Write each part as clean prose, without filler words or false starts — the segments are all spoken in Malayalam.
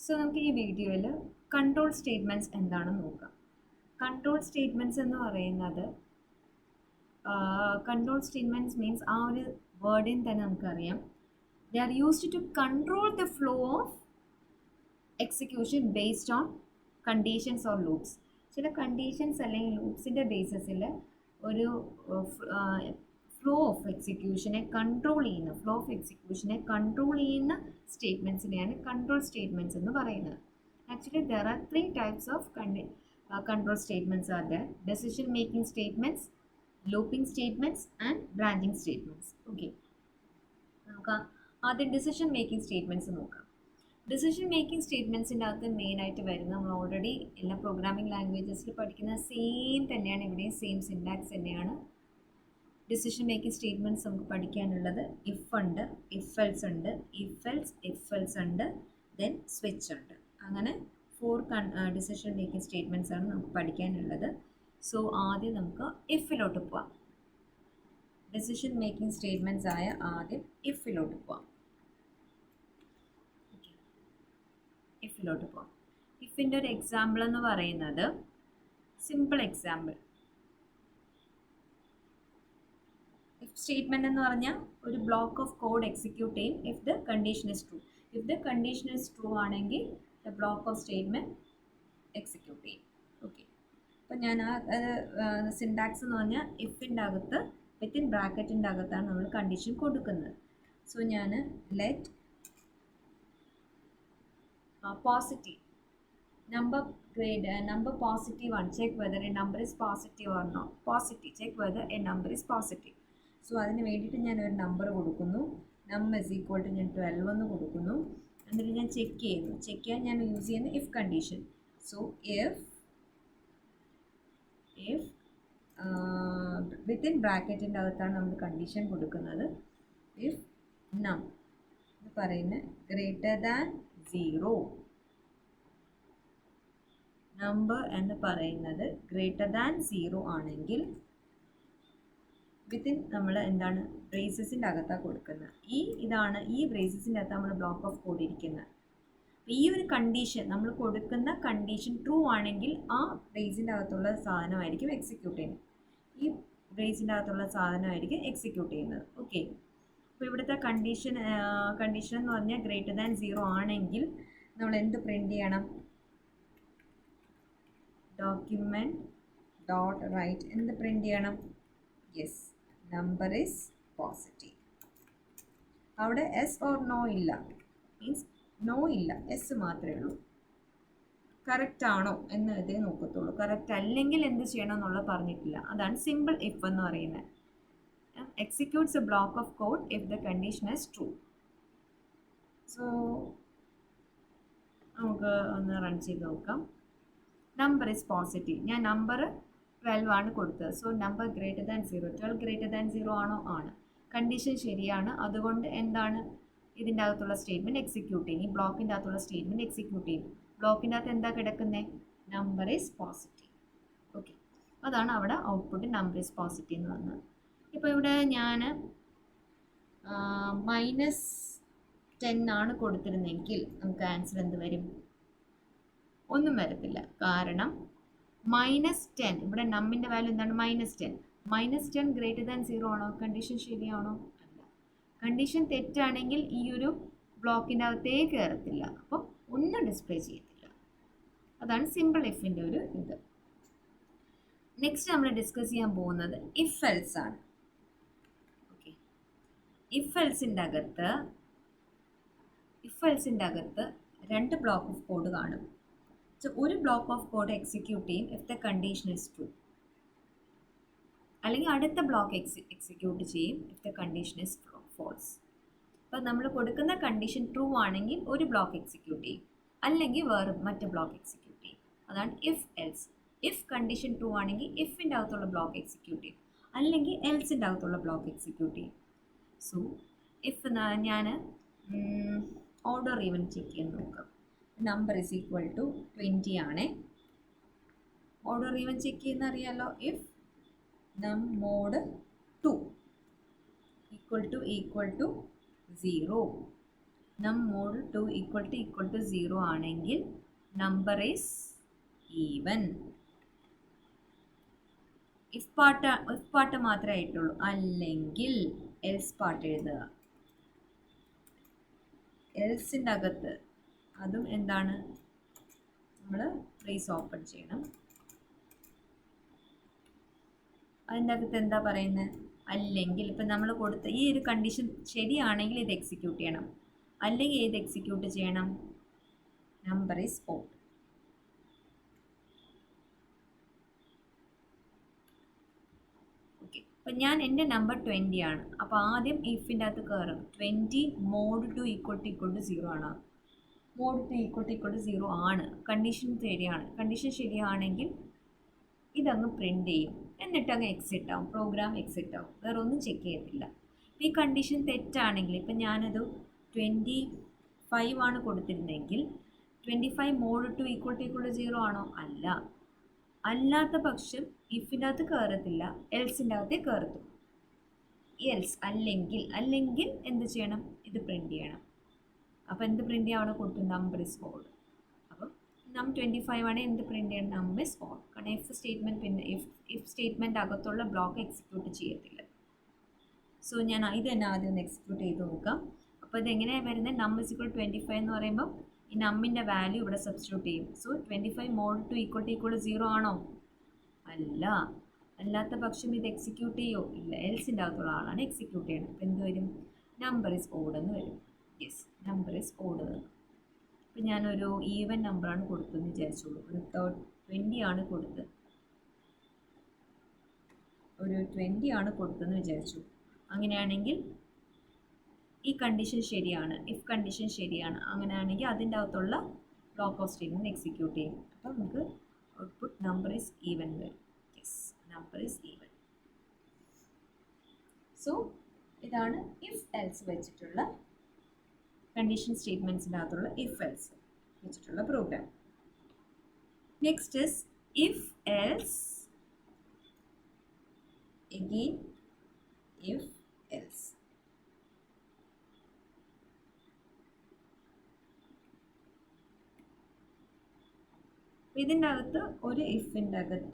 സോ നമുക്ക് ഈ വീഡിയോയിൽ കൺട്രോൾ സ്റ്റേറ്റ്മെൻറ്റ്സ് എന്താണെന്ന് നോക്കാം. കൺട്രോൾ സ്റ്റേറ്റ്മെൻറ്റ്സ് എന്ന് പറയുന്നത് കൺട്രോൾ സ്റ്റേറ്റ്മെൻറ്റ്സ് മീൻസ് ആ ഒരു വേർഡിന് തന്നെ നമുക്കറിയാം. They are used to control the flow of execution based on conditions or loops. ചില കണ്ടീഷൻസ് അല്ലെങ്കിൽ ലൂപ്സിൻ്റെ ബേസിസിൽ ഒരു ഫ്ലോ ഓഫ് എക്സിക്യൂഷനെ കൺട്രോൾ ചെയ്യുന്ന സ്റ്റേറ്റ്മെൻറ്റ്സിനെയാണ് കൺട്രോൾ സ്റ്റേറ്റ്മെൻറ്റ്സ് എന്ന് പറയുന്നത്. Actually there are 3 types of control statements are there: decision making statements, looping statements and branching statements. Okay, നമുക്ക് ആദ്യം ഡിസിഷൻ മേക്കിംഗ് സ്റ്റേറ്റ്മെൻറ്റ്സ് നോക്കാം. ഡിസിഷൻ മേക്കിംഗ് സ്റ്റേറ്റ്മെൻറ്റ്സിൻ്റെ അകത്ത് മെയിനായിട്ട് വരുന്നത് നമ്മൾ ഓൾറെഡി എല്ലാ പ്രോഗ്രാമിംഗ് ലാംഗ്വേജസിൽ പഠിക്കുന്ന സെയിം തന്നെയാണ്, ഇവിടെയും സെയിം സിൻടാക്സ് തന്നെയാണ്. ഡിസിഷൻ മേക്കിംഗ് സ്റ്റേറ്റ്മെൻറ്റ്സ് നമുക്ക് പഠിക്കാനുള്ളത് ഇഫ് ഉണ്ട്, ഇഫ് എൽസ് ഉണ്ട്, ഇഫ് എൽസ് ഉണ്ട്, ദെൻ സ്വിച്ച് ഉണ്ട്. അങ്ങനെ 4 ഡിസിഷൻ മേക്കിംഗ് സ്റ്റേറ്റ്മെൻറ്റ്സ് ആണ് നമുക്ക് പഠിക്കാനുള്ളത്. സോ ആദ്യം നമുക്ക് ഇഫിലോട്ട് പോവാം. ഡിസിഷൻ മേക്കിംഗ് സ്റ്റേറ്റ്മെൻറ്റ്സ് ആയ ആദ്യം ഇഫിലോട്ട് പോവാം. ഇഫിലോട്ട് പോവാം. ഇഫിൻ്റെ ഒരു എക്സാമ്പിൾ എന്ന് പറയുന്നത് സിമ്പിൾ എക്സാമ്പിൾ. ഇഫ് സ്റ്റേറ്റ്മെൻറ്റ് എന്ന് പറഞ്ഞാൽ ഒരു ബ്ലോക്ക് ഓഫ് കോഡ് എക്സിക്യൂട്ട് ചെയ്യും if the condition is true. If the condition is true ആണെങ്കിൽ the block of statement execute ചെയ്യും. ഓക്കെ, അപ്പം ഞാൻ സിൻടാക്സ് എന്ന് പറഞ്ഞാൽ ഇഫിൻ്റെ അകത്ത് വിത്തിൻ ബ്രാക്കറ്റിൻ്റെ അകത്താണ് നമ്മൾ കണ്ടീഷൻ കൊടുക്കുന്നത്. സോ ഞാൻ let positive number positive 1, check whether a number is positive or not. Positive, check whether a number is positive. So അതിന് വേണ്ടിയിട്ട് ഞാൻ ഒരു നമ്പർ കൊടുക്കുന്നു. നം ഇസ് ഈക്വൽ ടു ഞാൻ 12 എന്ന് കൊടുക്കുന്നു. എന്നിട്ട് ഞാൻ ചെക്ക് ചെയ്യുന്നു. ചെക്ക് ചെയ്യാൻ ഞാൻ യൂസ് ചെയ്യുന്ന if condition. So if within ബ്രാക്കറ്റിൻ്റെ അകത്താണ് നമ്മൾ കണ്ടീഷൻ കൊടുക്കുന്നത്. ഇഫ് നം എന്ന് പറയുന്നത് ഗ്രേറ്റർ ദാൻ 0, നമ്പർ എന്ന് പറയുന്നത് ഗ്രേറ്റർ ദാൻ 0 ആണെങ്കിൽ വിത്തിൻ നമ്മൾ എന്താണ് ബ്രേസസിൻ്റെ അകത്താണ് കൊടുക്കുന്നത്. ഈ ബ്രേസസിൻ്റെ അകത്ത് നമ്മൾ ബ്ലോക്ക് ഓഫ് കോഡ് ഇരിക്കുന്നത്. ഈ ഒരു കണ്ടീഷൻ നമ്മൾ കൊടുക്കുന്ന കണ്ടീഷൻ ട്രൂ ആണെങ്കിൽ ആ ബ്രേസിൻ്റെ അകത്തുള്ള സാധനമായിരിക്കും എക്സിക്യൂട്ട് ചെയ്യുന്നത്. ഈ ബ്രേസിൻ്റെ അകത്തുള്ള സാധനമായിരിക്കും എക്സിക്യൂട്ട് ചെയ്യുന്നത്. ഓക്കെ, അപ്പോൾ ഇവിടുത്തെ കണ്ടീഷൻ എന്ന് പറഞ്ഞാൽ ഗ്രേറ്റർ ദാൻ 0 ആണെങ്കിൽ നമ്മൾ എന്ത് പ്രിൻ്റ് ചെയ്യണം? ഡോക്യുമെൻറ്റ് ഡോട്ട് റൈറ്റ് എന്ത് പ്രിൻ്റ് ചെയ്യണം? Yes, number is positive. അവിടെ എസ് ഓർ നോ ഇല്ല, മീൻസ് നോ ഇല്ല, എസ് മാത്രമേ ഉള്ളൂ. കറക്റ്റ് ആണോ എന്ന് ഇതേ നോക്കത്തുള്ളൂ. കറക്റ്റ് അല്ലെങ്കിൽ എന്ത് ചെയ്യണം എന്നുള്ളത് പറഞ്ഞിട്ടില്ല. അതാണ് സിമ്പിൾ ഇഫ് എന്ന് പറയുന്നത്. executes a block of code if the condition is true. So നമുക്ക് ഒന്ന് റൺ ചെയ്ത് നോക്കാം. Number is positive. ഞാൻ നമ്പർ 12 ആണ് കൊടുത്തത്. So number greater than 0. 12 greater than 0 ആണോ? ആണ്. കണ്ടീഷൻ ശരിയാണ്. അതുകൊണ്ട് എന്താണ് ഇതിൻ്റെ അകത്തുള്ള സ്റ്റേറ്റ്മെൻറ്റ് എക്സിക്യൂട്ട് ചെയ്യും. ഈ ബ്ലോക്കിൻ്റെ അകത്തുള്ള സ്റ്റേറ്റ്മെൻറ്റ് എക്സിക്യൂട്ട് ചെയ്യും. ബ്ലോക്കിൻ്റെ അകത്ത് എന്താ കിടക്കുന്നത്? Number is positive. ഓക്കെ, അതാണ് അവിടെ ഔട്ട്പുട്ട് നമ്പർ ഈസ് പോസിറ്റീവ് എന്ന് പറഞ്ഞത്. ഇപ്പോൾ ഇവിടെ ഞാൻ -10 ആണ് കൊടുത്തിരുന്നെങ്കിൽ നമുക്ക് ആൻസർ എന്ത് വരും? ഒന്നും വരത്തില്ല. കാരണം -10 ഇവിടെ നമ്മിൻ്റെ വാല്യൂ എന്താണ്? -10. -10 ഗ്രേറ്റർ ദാൻ 0 ആണോ? കണ്ടീഷൻ ശരിയാണോ? അല്ല. കണ്ടീഷൻ തെറ്റാണെങ്കിൽ ഈ ഒരു ബ്ലോക്കിൻ്റെ അകത്തേക്ക് കയറത്തില്ല. അപ്പം ഒന്നും ഡിസ്പ്ലേ ചെയ്യത്തില്ല. അതാണ് സിമ്പിൾ ഇഫിൻ്റെ ഒരു ഇത്. നെക്സ്റ്റ് നമ്മൾ ഡിസ്കസ് ചെയ്യാൻ പോകുന്നത് ഇഫ് എൽസ് ആണ്. ഓക്കെ, ഇഫ് എൽസിൻ്റെ അകത്ത് 2 ബ്ലോക്ക് ഓഫ് കോഡ് കാണും. സോ ഒരു ബ്ലോക്ക് ഓഫ് കോഡ് എക്സിക്യൂട്ട് ചെയ്യും if the condition is true, അല്ലെങ്കിൽ അടുത്ത ബ്ലോക്ക് എക്സിക്യൂട്ട് ചെയ്യും if the condition is false. അപ്പോൾ നമ്മൾ കൊടുക്കുന്ന കണ്ടീഷൻ ട്രൂ ആണെങ്കിൽ ഒരു ബ്ലോക്ക് എക്സിക്യൂട്ട് ചെയ്യും, അല്ലെങ്കിൽ വേറെ മറ്റു ബ്ലോക്ക് എക്സിക്യൂട്ട് ചെയ്യും. അതാണ് if else. If condition true ആണെങ്കിൽ ഇഫിൻ്റെ അകത്തുള്ള ബ്ലോക്ക് എക്സിക്യൂട്ട് ചെയ്യും, അല്ലെങ്കിൽ എൽസിൻ്റെ അകത്തുള്ള ബ്ലോക്ക് എക്സിക്യൂട്ട് ചെയ്യും. സോ ഇഫ് ഞാൻ ഓർഡർ ഈവൻ ചെക്ക് ചെയ്യാൻ നോക്കാം. നമ്പർ ഇസ് ഈക്വൽ ടു 20 ആണ്. ഓർഡർ ഈവൻ ചെക്ക് ചെയ്യുന്ന അറിയാലോ. ഇഫ് നം മോഡ് 2 ഈക്വൽ ടു 0, നം മോഡ് 2 ഈക്വൽ ടു 0 ആണെങ്കിൽ number is even. If part മാത്രമേ ആയിട്ടുള്ളൂ, അല്ലെങ്കിൽ എൽസ് പാർട്ട് എഴുതുക. എൽസിൻ്റെ അകത്ത് അതും എന്താണ്, നമ്മൾ ബ്രേസ് ഓപ്പൺ ചെയ്യണം. അതിൻ്റെ അകത്ത് എന്താ പറയുന്നത്, അല്ലെങ്കിൽ ഇപ്പം നമ്മൾ കൊടുത്ത ഈ ഒരു കണ്ടീഷൻ ശരിയാണെങ്കിൽ ഇത് എക്സിക്യൂട്ട് ചെയ്യണം, അല്ലെങ്കിൽ ഏത് എക്സിക്യൂട്ട് ചെയ്യണം, നമ്പർ ഈസ് ഓഡ്. ഓക്കെ, അപ്പം ഞാൻ എൻ്റെ നമ്പർ 20 ആണ്. അപ്പോൾ ആദ്യം ഇഫിൻ്റെ അകത്ത് കയറും 20 മോഡ് 2 ഈക്വൽ ടു 0 ആണ്. മോഡ് 2 ഈക്വൽ ടു 0 ആണ്, കണ്ടീഷൻ ശരിയാണ്. കണ്ടീഷൻ ശരിയാണെങ്കിൽ ഇതങ്ങ് പ്രിൻ്റ് ചെയ്യും, എന്നിട്ട് അങ്ങ് എക്സിറ്റ് ആവും, പ്രോഗ്രാം എക്സിറ്റ് ആവും, വേറെ ഒന്നും ചെക്ക് ചെയ്യത്തില്ല. ഈ കണ്ടീഷൻ തെറ്റാണെങ്കിൽ, ഇപ്പം ഞാനത് 25 ആണ് കൊടുത്തിരുന്നെങ്കിൽ 25 മോഡ് 2 ഈക്വൽ ടു 0 ആണോ? അല്ല. അല്ലാത്ത പക്ഷം ഇഫിൻ്റെ അകത്ത് കയറത്തില്ല, എൽസിൻ്റെ അകത്തേ കയറത്തുള്ളൂ. എൽസ് അല്ലെങ്കിൽ എന്ത് ചെയ്യണം, ഇത് പ്രിൻ്റ് ചെയ്യണം. അപ്പോൾ എന്ത് പ്രിൻ്റ് ചെയ്യാൻ അവിടെ കൊടുത്തു, നമ്പർ ഈസ് ഓഡ്. അപ്പം 25 ആണെങ്കിൽ എന്ത് പ്രിൻ്റ് ചെയ്യണം, നമ്പർ ഈസ് ഓഡ്. കാരണം ഇഫ് സ്റ്റേറ്റ്മെൻറ്റ്, പിന്നെ ഇഫ് സ്റ്റേറ്റ്മെൻറ്റ് അകത്തുള്ള ബ്ലോക്ക് എക്സിക്യൂട്ട് ചെയ്യത്തില്ല. സോ ഞാൻ ഇത് തന്നെ ആദ്യം ഒന്ന് എക്സിക്യൂട്ട് ചെയ്ത് നോക്കാം. അപ്പോൾ ഇതെങ്ങനെയാണ് വരുന്നത്, നമ്പർ ഈക്വൽ 25 എന്ന് പറയുമ്പോൾ ഈ നമ്മിൻ്റെ വാല്യൂ ഇവിടെ സബ്സ്റ്റിറ്റ്യൂട്ട് ചെയ്യും. സോ 25 മോഡ് 2 ഈക്വൽ ടു 0 ആണോ? അല്ല. അല്ലാത്ത പക്ഷം ഇത് എക്സിക്യൂട്ട് ചെയ്യോ? ഇല്ല. എൽസിൻ്റെ അകത്തുള്ള ആളാണ് എക്സിക്യൂട്ട് ചെയ്യണം. അപ്പോൾ എന്ത് വരും, നമ്പർ ഈസ് ഓഡ് എന്ന് വരും. Yes, number is odd. ഇപ്പം ഞാനൊരു ഈവൻ നമ്പറാണ് കൊടുത്തതെന്ന് വിചാരിച്ചോളൂ. ഒരു 20 ആണ് കൊടുത്തത്, വിചാരിച്ചു. അങ്ങനെയാണെങ്കിൽ ഈ കണ്ടീഷൻ ശരിയാണ്, ഇഫ് കണ്ടീഷൻ ശരിയാണ്. അങ്ങനെയാണെങ്കിൽ അതിൻ്റെ അകത്തുള്ള ബ്ലോക്ക് ഓഫ് സ്റ്റേറ്റ്മെൻറ്റ് എക്സിക്യൂട്ട് ചെയ്യും. അപ്പോൾ നമുക്ക് ഔട്ട്പുട്ട് നമ്പർ ഈസ് ഈവൻ വരും. Yes, number is even. So ഇതാണ് ഇഫ് എൽസ് വെച്ചിട്ടുള്ള കണ്ടീഷൻ സ്റ്റേറ്റ്മെൻറ്റ്സിൻ്റെ അകത്തുള്ള ഇഫ് എൽസ് വെച്ചിട്ടുള്ള program. Next is if else. Again, if else. ഇതിൻ്റെ അകത്ത് ഒരു ഇഫിൻ്റെ അകത്ത്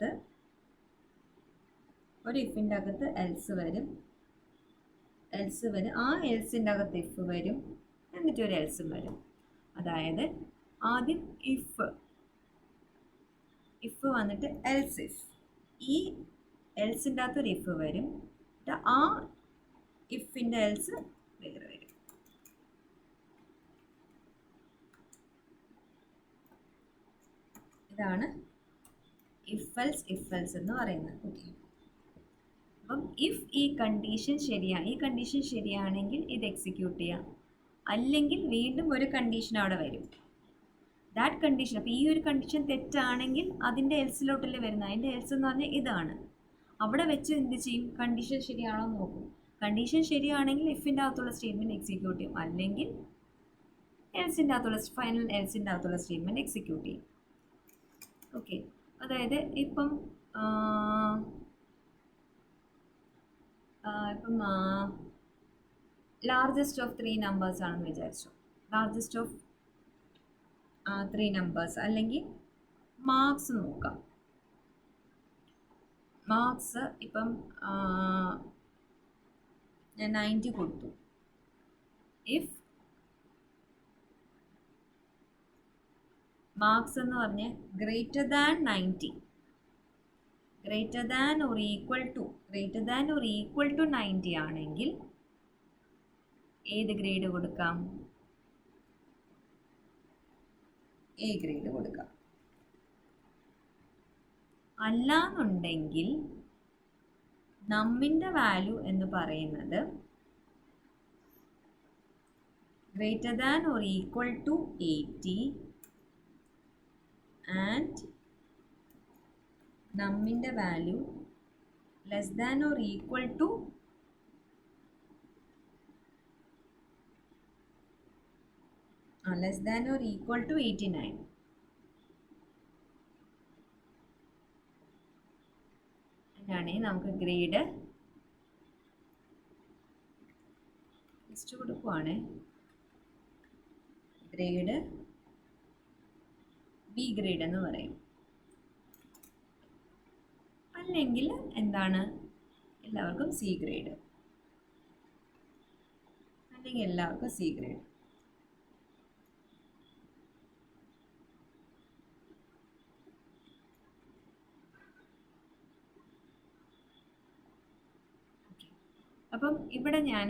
എൽസ് വരും. ആ എൽസിൻ്റെ അകത്ത് ഇഫ് വരും, എന്നിട്ട് ഒരു എൽസും വരും. അതായത് ആദ്യം ഇഫ് വന്നിട്ട് എൽസ് ഇഫ്, ഈ എൽസിൻ്റെ അകത്ത് ഒരു ഇഫ് വരും, ആ ഇഫിൻ്റെ എൽസ് വേറെ വരും. ഇതാണ് ഇഫ് എൽസ് എന്ന് പറയുന്നത്. ഓക്കെ, അപ്പം ഇഫ് ഈ കണ്ടീഷൻ ശരിയാണെങ്കിൽ ഇത് എക്സിക്യൂട്ട് ചെയ്യാം, അല്ലെങ്കിൽ വീണ്ടും ഒരു കണ്ടീഷൻ അവിടെ വരും. ദാറ്റ് കണ്ടീഷൻ, അപ്പോൾ ഈ ഒരു കണ്ടീഷൻ തെറ്റാണെങ്കിൽ അതിൻ്റെ എൽസിലോട്ടല്ലേ വരുന്നത്. അതിൻ്റെ എൽസ് എന്ന് പറഞ്ഞാൽ ഇതാണ്. അവിടെ വെച്ച് എന്ത് ചെയ്യും, കണ്ടീഷൻ ശരിയാണോ എന്ന് നോക്കും. കണ്ടീഷൻ ശരിയാണെങ്കിൽ ഇഫിൻ്റെ അകത്തുള്ള സ്റ്റേറ്റ്മെൻറ്റ് എക്സിക്യൂട്ട് ചെയ്യും, അല്ലെങ്കിൽ ഫൈനൽ എൽസിൻ്റെ അകത്തുള്ള സ്റ്റേറ്റ്മെൻറ്റ് എക്സിക്യൂട്ട് ചെയ്യും. ഓക്കെ, അതായത് ഇപ്പം ലാർജസ്റ്റ് ഓഫ് 3 നമ്പേഴ്സ് ആണെന്ന് വിചാരിച്ചു. ലാർജസ്റ്റ് ഓഫ് 3 നമ്പേഴ്സ്, അല്ലെങ്കിൽ മാർക്സ് നോക്കാം. മാർക്സ് ഇപ്പം ഞാൻ 90 കൊടുത്തു. ഇഫ് മാർക്സ് എന്ന് പറഞ്ഞാൽ greater than 90, greater than or equal to 90 ആണെങ്കിൽ ഏത് ഗ്രേഡ് കൊടുക്കാം, എ ഗ്രേഡ് കൊടുക്കാം. അല്ലാന്നുണ്ടെങ്കിൽ നമ്മിൻ്റെ വാല്യൂ എന്ന് പറയുന്നത് greater than or equal to 80 and നമ്മിൻ്റെ value less than or equal to 89. അങ്ങനെയാണെങ്കിൽ നമുക്ക് ഗ്രേഡ് ലിസ്റ്റ് കൊടുക്കുവാണ്. ഗ്രേഡ് ബി ഗ്രേഡ് എന്ന് പറയും. അല്ലെങ്കിൽ എന്താണ്, എല്ലാവർക്കും സി ഗ്രേഡ്, അല്ലെങ്കിൽ എല്ലാവർക്കും സി ഗ്രേഡ്. അപ്പം ഇവിടെ ഞാൻ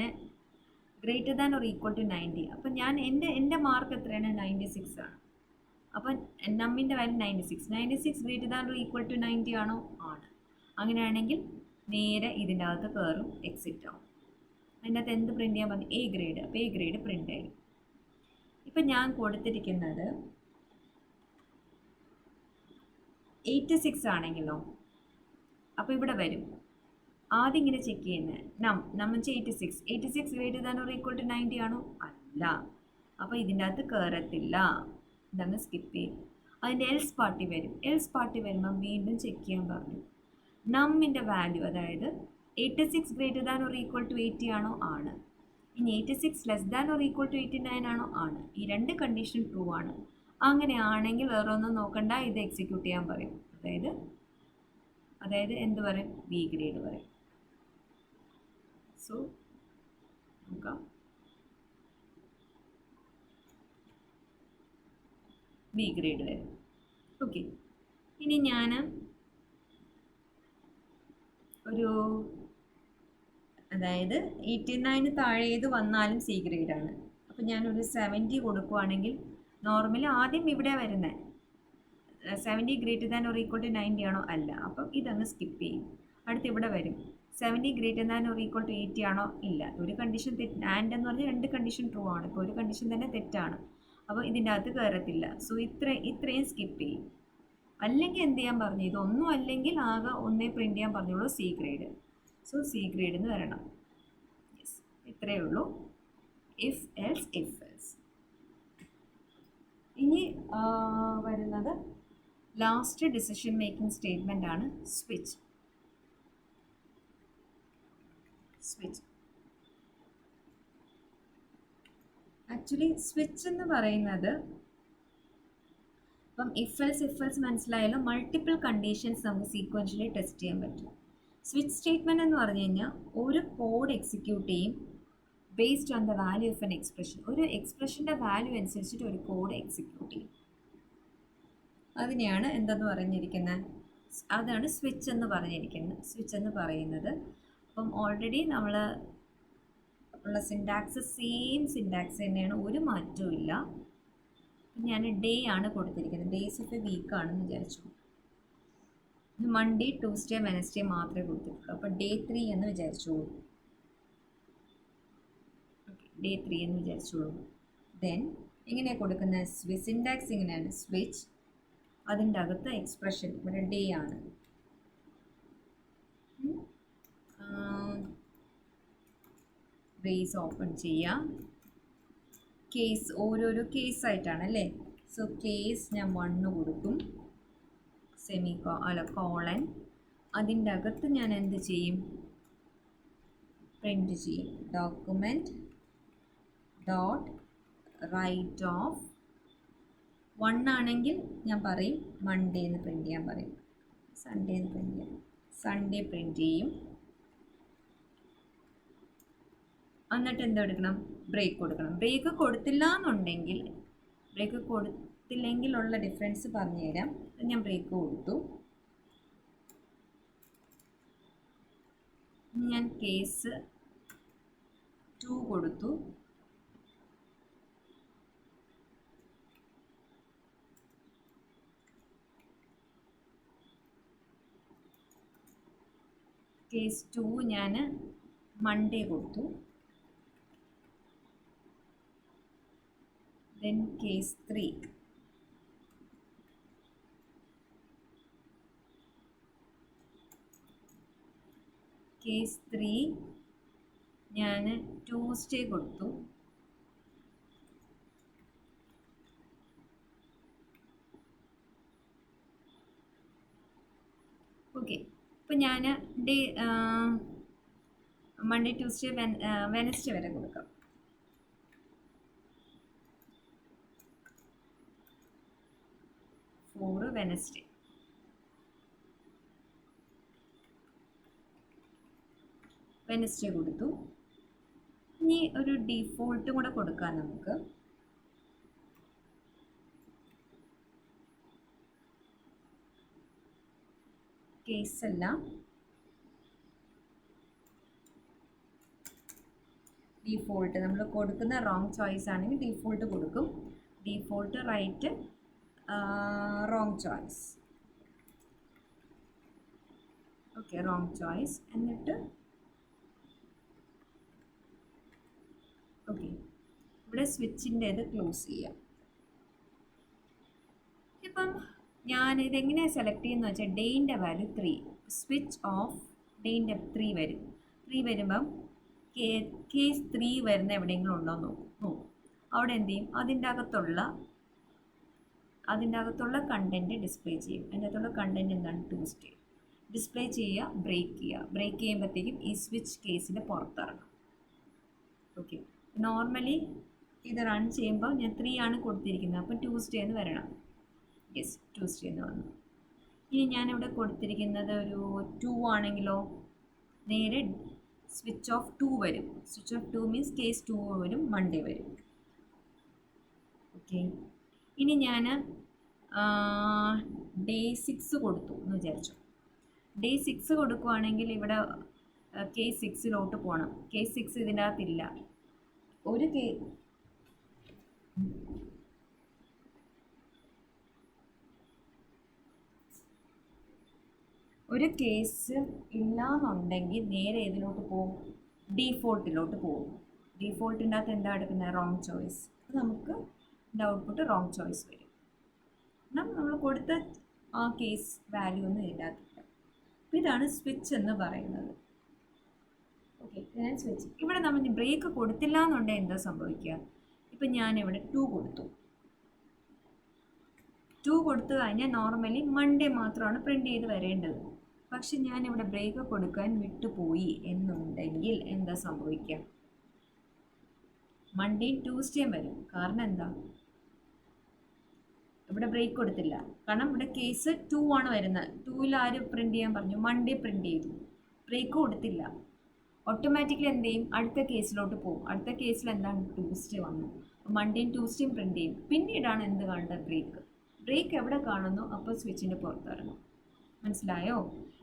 greater than or equal to 90. അപ്പം ഞാൻ എൻ്റെ മാർക്ക് എത്രയാണ്, 96 ആണ്. അപ്പം നമ്മിൻ്റെ value 96 greater than or equal to 90 ആണോ, ആണ്. അങ്ങനെയാണെങ്കിൽ നേരെ ഇതിൻ്റെ അകത്ത് കയറും, എക്സിറ്റ് ആവും. അതിൻ്റെ അകത്ത് എന്ത് പ്രിൻറ്റ് ചെയ്യാൻ പറഞ്ഞു, എ ഗ്രേഡ്. അപ്പോൾ എ ഗ്രേഡ് പ്രിൻ്റ് ആയി. ഇപ്പം ഞാൻ കൊടുത്തിരിക്കുന്നത് 86 ആണെങ്കിലോ, അപ്പോൾ ഇവിടെ വരും. ആദ്യം ഇങ്ങനെ ചെക്ക് ചെയ്യുന്നത് നമ്മൾ 86 greater than or equal to 90 ആണോ, അല്ല. അപ്പോൾ ഇതിൻ്റെ അകത്ത് കയറത്തില്ല, ഇതങ്ങ് സ്കിപ്പ് ചെയ്യും. അതിൻ്റെ എൽസ് പാർട്ടി വരും. എൽസ് പാർട്ടി വരുമ്പം വീണ്ടും ചെക്ക് ചെയ്യാൻ പറഞ്ഞു. നമ്മിൻ്റെ വാല്യൂ, അതായത് 86 greater than or equal to 80 ആണോ, ആണ്. ഇനി 86 less than or equal to 89 ആണോ, ആണ്. ഈ രണ്ട് കണ്ടീഷൻ ട്രൂ ആണ്. അങ്ങനെയാണെങ്കിൽ വേറെ ഒന്നും നോക്കണ്ട, ഇത് എക്സിക്യൂട്ട് ചെയ്യാൻ പറയും. അതായത് എന്ത് പറയും, ബി ഗ്രേഡ് പറയും. സോ നോക്കാം, ബി ഗ്രേഡ് വരും. ഓക്കെ. ഇനി ഞാൻ ഒരു, അതായത് 89 താഴെ ഏത് വന്നാലും സി ഗ്രേഡാണ്. അപ്പോൾ ഞാനൊരു 70 കൊടുക്കുവാണെങ്കിൽ, നോർമലി ആദ്യം ഇവിടെ വരുന്നത് 70 greater than or equal to 90 ആണോ, അല്ല. അപ്പം ഇതങ്ങ് സ്കിപ്പ് ചെയ്യും. അടുത്ത് ഇവിടെ വരും 70 greater than or equal to 80 ആണോ, ഇല്ല. ഒരു കണ്ടീഷൻ തെറ്റ്, ആൻഡ് എന്ന് പറഞ്ഞാൽ രണ്ട് കണ്ടീഷൻ ട്രൂ ആണ്. ഇപ്പോൾ ഒരു കണ്ടീഷൻ തന്നെ തെറ്റാണ്. അപ്പോൾ ഇതിൻ്റെ അകത്ത് കയറത്തില്ല. സോ ഇത്രയും സ്കിപ്പ് ചെയ്യും. അല്ലെങ്കിൽ എന്ത് ചെയ്യാൻ പറഞ്ഞു, ഇതൊന്നും അല്ലെങ്കിൽ ആകെ ഒന്നേ പ്രിൻറ്റ് ചെയ്യാൻ പറഞ്ഞോളൂ, C grade. So C grade എന്ന് വരണം. യെസ്, ഇത്രയേ ഉള്ളൂ. If else. ഇനി വരുന്നത് ലാസ്റ്റ് ഡിസിഷൻ മേക്കിംഗ് സ്റ്റേറ്റ്മെൻ്റ് ആണ്, സ്വിച്ച്. ആക്ച്വലി സ്വിച്ച് എന്ന് പറയുന്നത്, അപ്പം ഇഫ് എൽസ് മനസ്സിലായാലും മൾട്ടിപ്പിൾ കണ്ടീഷൻസ് നമുക്ക് സീക്വൻഷ്യലി ടെസ്റ്റ് ചെയ്യാൻ പറ്റും. സ്വിച്ച് സ്റ്റേറ്റ്മെൻറ്റ് എന്ന് പറഞ്ഞു കഴിഞ്ഞാൽ ഒരു കോഡ് എക്സിക്യൂട്ട് ചെയ്യും based on the value of N expression. ഒരു എക്സ്പ്രഷൻ്റെ വാല്യൂ അനുസരിച്ചിട്ട് ഒരു കോഡ് എക്സിക്യൂട്ട് ചെയ്യും. അതിനെയാണ് എന്തെന്ന് പറഞ്ഞിരിക്കുന്നത്, അതാണ് സ്വിച്ച് എന്ന് പറഞ്ഞിരിക്കുന്നത്. സ്വിച്ച് എന്ന് പറയുന്നത്, അപ്പം ഓൾറെഡി നമ്മൾ ഉള്ള സിൻടാക്സ് സെയിം സിൻടാക്സ് തന്നെയാണ്, ഒരു മാറ്റവും ഇല്ല. ഞാൻ ഡേ ആണ് കൊടുത്തിരിക്കുന്നത്, ഡേയ്സ് ഓഫ് എ വീക്ക് ആണെന്ന് വിചാരിച്ചു. മൺഡേ, ട്യൂസ്ഡേ, വെനസ്ഡേ മാത്രമേ കൊടുത്തിട്ടുള്ളൂ. അപ്പോൾ ഡേ 3 എന്ന് വിചാരിച്ചോളൂ. ഡേ 3 എന്ന് വിചാരിച്ചോളൂ. ദെൻ എങ്ങനെയാണ് കൊടുക്കുന്നത്, സിൻടാക്സ് ഇങ്ങനെയാണ്, സ്വിച്ച്, അതിൻ്റെ അകത്ത് എക്സ്പ്രഷൻ, ഇവിടെ ഡേ ആണ്. ബ്രേസ് ഓപ്പൺ ചെയ്യാം. കേസ് ഓരോരോ കേസായിട്ടാണ് അല്ലേ. സോ കേസ് ഞാൻ 1 കൊടുക്കും, കോളൻ. അതിൻ്റെ അകത്ത് ഞാൻ എന്ത് ചെയ്യും, പ്രിൻറ്റ് ചെയ്യും, ഡോക്യുമെൻറ്റ് ഡോട്ട് റൈറ്റ് ഓഫ് 1 ആണെങ്കിൽ ഞാൻ പറയും മൺഡേ എന്ന് പ്രിൻറ്റ് ചെയ്യാൻ പറയും, സൺഡേ എന്ന് പ്രിൻറ്റ് ചെയ്യാം, സൺഡേ പ്രിൻറ്റ് ചെയ്യും. എന്നിട്ട് എന്തെടുക്കണം, ബ്രേക്ക് കൊടുക്കണം. ബ്രേക്ക് കൊടുത്തില്ല എന്നുണ്ടെങ്കിൽ, ബ്രേക്ക് കൊടുത്തില്ലെങ്കിലുള്ള ഡിഫറൻസ് പറഞ്ഞുതരാം. ഞാൻ ബ്രേക്ക് കൊടുത്തു. ഞാൻ കേസ് 2 കൊടുത്തു. കേസ് 2 ഞാൻ മൺഡേ കൊടുത്തു. then case 3 case 3 ഞാൻ ട്യൂസ്ഡേ കൊടുത്തു. ഓക്കെ. ഇപ്പം ഞാൻ ഡേ മൺഡേ, ട്യൂസ്ഡേ, വെനസ്ഡേ വരെ കൊടുക്കാം. Four Wednesday. വെനസ്ഡേ കൊടുത്തു. ഇനി ഒരു ഡിഫോൾട്ടും കൂടെ കൊടുക്കാം നമുക്ക്. കേസല്ല, ഡിഫോൾട്ട്. നമ്മൾ കൊടുക്കുന്ന റോങ് ചോയ്സ് ആണെങ്കിൽ ഡിഫോൾട്ട് കൊടുക്കും. Default right wrong choice. Okay, wrong choice. എന്നിട്ട് ഓക്കെ, ഇവിടെ സ്വിച്ചിൻ്റേത് ക്ലോസ് ചെയ്യാം. ഇപ്പം ഞാൻ ഇതെങ്ങനെയാണ് സെലക്ട് ചെയ്യുന്നത് വെച്ചാൽ ഡേയിൻ്റെ വാല്യൂ 3, സ്വിച്ച് ഓഫ് ഡേയിൻ്റെ 3 വരും. 3 വരുമ്പം കേസ് 3 വരുന്ന എവിടെയെങ്കിലും ഉണ്ടോ എന്ന് നോക്കും. അവിടെ എന്ത് ചെയ്യും, അതിൻ്റെ അകത്തുള്ള കണ്ടൻറ്റ് ഡിസ്പ്ലേ ചെയ്യും. അതിൻ്റെ അകത്തുള്ള കണ്ടൻറ്റ് എന്താണ്, ട്യൂസ്ഡേ ഡിസ്പ്ലേ ചെയ്യുക. ബ്രേക്ക് ചെയ്യുമ്പോഴത്തേക്കും ഈ സ്വിച്ച് കേസിൻ്റെ പുറത്തിറങ്ങും. ഓക്കെ, നോർമലി ഇത് റൺ ചെയ്യുമ്പോൾ ഞാൻ 3 ആണ് കൊടുത്തിരിക്കുന്നത്, അപ്പം ട്യൂസ്ഡേ എന്ന് വരണം. യെസ്, ട്യൂസ്ഡേ എന്ന് വന്നു. ഇനി ഞാനിവിടെ കൊടുത്തിരിക്കുന്നത് ഒരു 2 ആണെങ്കിലോ നേരെ സ്വിച്ച് ഓഫ് 2 വരും. സ്വിച്ച് ഓഫ് 2 മീൻസ് കേസ് 2 വരും, മൺഡേ വരും. ഓക്കെ, ഇനി ഞാൻ ഡേ 6 കൊടുത്തു എന്ന് വിചാരിച്ചു. ഡേ 6 കൊടുക്കുകയാണെങ്കിൽ ഇവിടെ കേസ് 6 പോകണം. കേസ് 6 ഇതിൻ്റെ അകത്തില്ല. ഒരു കേസ് ഇല്ലാന്നുണ്ടെങ്കിൽ നേരെ ഏതിലോട്ട് പോകും, ഡീഫോൾട്ടിലോട്ട് പോകും. ഡീഫോൾട്ടിൻ്റെ അകത്ത് എന്താ എടുക്കുന്നത്, റോങ് ചോയ്സ്. അപ്പോൾ നമുക്ക് ഔട്ട്പുട്ട് റോങ് ചോയ്സ് വരും. നമ്മൾ കൊടുത്ത ആ കേസ് വാല്യൂ ഒന്നും ഇതിനകത്തില്ല. അപ്പോൾ ഇതാണ് സ്വിച്ച് എന്ന് പറയുന്നത്. ഓക്കെ, ഞാൻ സ്വിച്ച്. ഇവിടെ നമ്മൾ ബ്രേക്ക് കൊടുത്തില്ല എന്നുണ്ടെങ്കിൽ എന്താ സംഭവിക്കുക, ഇപ്പം ഞാനിവിടെ 2 കൊടുത്തു. 2 കൊടുത്തു കഴിഞ്ഞാൽ നോർമലി മൺഡേ മാത്രമാണ് പ്രിൻ്റ് ചെയ്ത് വരേണ്ടത്. പക്ഷെ ഞാനിവിടെ ബ്രേക്ക് കൊടുക്കാൻ വിട്ടുപോയി എന്നുണ്ടെങ്കിൽ എന്താ സംഭവിക്കുക, മൺഡേയും ട്യൂസ്ഡേയും വരും. കാരണം എന്താ, ഇവിടെ ബ്രേക്ക് കൊടുത്തില്ല. കാരണം ഇവിടെ കേസ് 2 ആണ് വരുന്നത്. 2ൽ ആര് പ്രിൻ്റ് ചെയ്യാൻ പറഞ്ഞു, മൺഡേ പ്രിൻ്റ് ചെയ്തു. ബ്രേക്ക് കൊടുത്തില്ല, ഓട്ടോമാറ്റിക്കലി എന്ത് ചെയ്യും, അടുത്ത കേസിലോട്ട് പോകും. അടുത്ത കേസിൽ എന്താണ്, ട്യൂസ്ഡേ വന്നു. മൺഡേയും ട്യൂസ്ഡേയും പ്രിൻ്റ് ചെയ്യും. പിന്നീടാണ് എന്ത് കാണേണ്ടത്, ബ്രേക്ക് എവിടെ കാണുന്നു അപ്പോൾ സ്വിച്ചിൻ്റെ പുറത്തിറങ്ങും. മനസ്സിലായോ?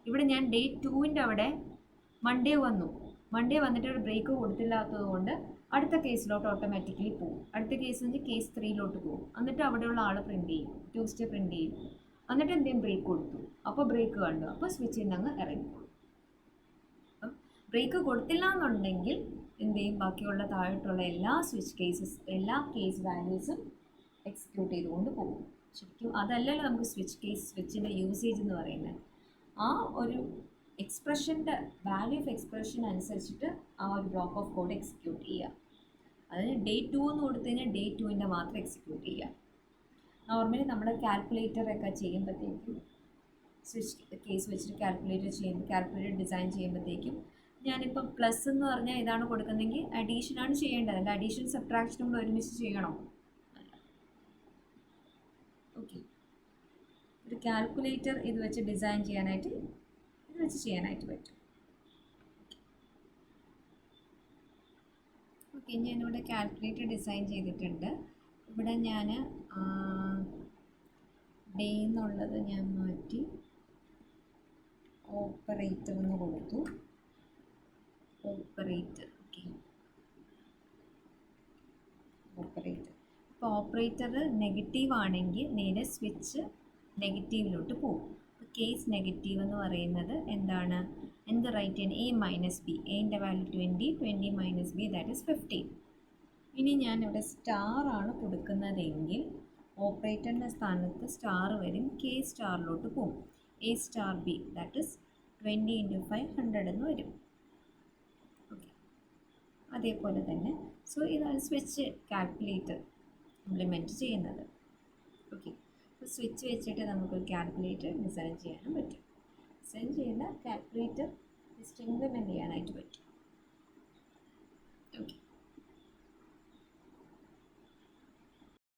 ഇവിടെ ഞാൻ ഡേ 2ൻ്റെ അവിടെ മൺഡേ വന്നു. മൺഡേ വന്നിട്ട് ഒരു ബ്രേക്ക് കൊടുത്തില്ലാത്തത് കൊണ്ട് അടുത്ത കേസിലോട്ട് ഓട്ടോമാറ്റിക്കലി പോകും. അടുത്ത കേസ് എന്ന് വെച്ചാൽ കേസ് 3ലോട്ട് പോകും. എന്നിട്ട് അവിടെയുള്ള ആൾ പ്രിൻ്റ് ചെയ്യും, ട്യൂസ്ഡേ പ്രിൻ്റ് ചെയ്യും. എന്നിട്ട് എന്തെങ്കിലും ബ്രേക്ക് കൊടുത്തു, അപ്പോൾ ബ്രേക്ക് കണ്ടു, അപ്പോൾ സ്വിച്ചിൽ നിന്ന് അങ്ങ് ഇറങ്ങിപ്പോകും. അപ്പം ബ്രേക്ക് കൊടുത്തില്ല എന്നുണ്ടെങ്കിൽ എന്ത് ചെയ്യും, ബാക്കിയുള്ള താഴോട്ടുള്ള എല്ലാ എല്ലാ കേസ് വാല്യൂസും എക്സിക്യൂട്ട് ചെയ്തുകൊണ്ട് പോകും. ശരിക്കും അതല്ലല്ലോ നമുക്ക് സ്വിച്ചിൻ്റെ യൂസേജ് എന്ന് പറയുന്നത്. ആ ഒരു എക്സ്പ്രഷൻ്റെ വാല്യൂ ഓഫ് എക്സ്പ്രഷൻ അനുസരിച്ചിട്ട് ആ ഒരു ബ്ലോക്ക് ഓഫ് കോഡ് എക്സിക്യൂട്ട് ചെയ്യുക. അതിന് ഡേ 2 എന്ന് കൊടുത്തു കഴിഞ്ഞാൽ ഡേ 2ൻ്റെ മാത്രം എക്സിക്യൂട്ട് ചെയ്യുക. നോർമലി നമ്മൾ കാൽക്കുലേറ്ററൊക്കെ ചെയ്യുമ്പോഴത്തേക്കും സ്വിച്ച് കേസ് വെച്ചിട്ട് കാൽക്കുലേറ്റർ ഡിസൈൻ ചെയ്യുമ്പോഴത്തേക്കും ഞാനിപ്പം പ്ലസ് എന്ന് പറഞ്ഞാൽ ഇതാണ് കൊടുക്കുന്നതെങ്കിൽ അഡീഷനാണ് ചെയ്യേണ്ടത്. അല്ല അഡീഷൻ സബ്ട്രാക്ഷനും കൂടെ ഒരുമിച്ച് ചെയ്യണോ? ഓക്കെ, ഒരു കാൽക്കുലേറ്റർ ഇത് വെച്ച് ഡിസൈൻ ചെയ്യാനായിട്ട് പറ്റും. ഓക്കെ, ഞാനിവിടെ കാൽക്കുലേറ്റർ ഡിസൈൻ ചെയ്തിട്ടുണ്ട്. ഇവിടെ ഞാൻ ഡേ എന്നുള്ളത് ഞാൻ മാറ്റി ഓപ്പറേറ്റർ എന്ന് കൊടുത്തു. ഓപ്പറേറ്റർ. ഇപ്പോൾ ഓപ്പറേറ്റർ നെഗറ്റീവ് ആണെങ്കിൽ നേരെ സ്വിച്ച് നെഗറ്റീവിലോട്ട് പോകും. അപ്പോൾ കേസ് നെഗറ്റീവ് എന്ന് പറയുന്നത് എന്താണ്, എന്ത് റൈറ്റ് ചെയ്യണം, A-B. എൻ്റെ വാല്യൂ 20, 20 - B ദാറ്റ് ഈസ് 15. ഇനി ഞാനിവിടെ സ്റ്റാറാണ് കൊടുക്കുന്നതെങ്കിൽ ഓപ്പറേറ്ററിൻ്റെ സ്ഥാനത്ത് സ്റ്റാർ വരും, K*ലോട്ട് പോകും. A*B ദാറ്റ് ഈസ് 20 × 5 100 എന്ന് വരും. ഓക്കെ, അതേപോലെ തന്നെ ഇതാണ് സ്വിച്ച് കാൽക്കുലേറ്റർ ഇംപ്ലിമെൻറ്റ് ചെയ്യുന്നത്. ഓക്കെ, അപ്പോൾ സ്വിച്ച് വെച്ചിട്ട് നമുക്കൊരു കാൽക്കുലേറ്റർ ഡിസൈൻ ചെയ്യാനും പറ്റും. ഡിസൈൻ ചെയ്യുന്ന കാൽക്കുലേറ്റർ ഇംപ്ലിമെൻറ്റ് ചെയ്യാനായിട്ട് പറ്റും.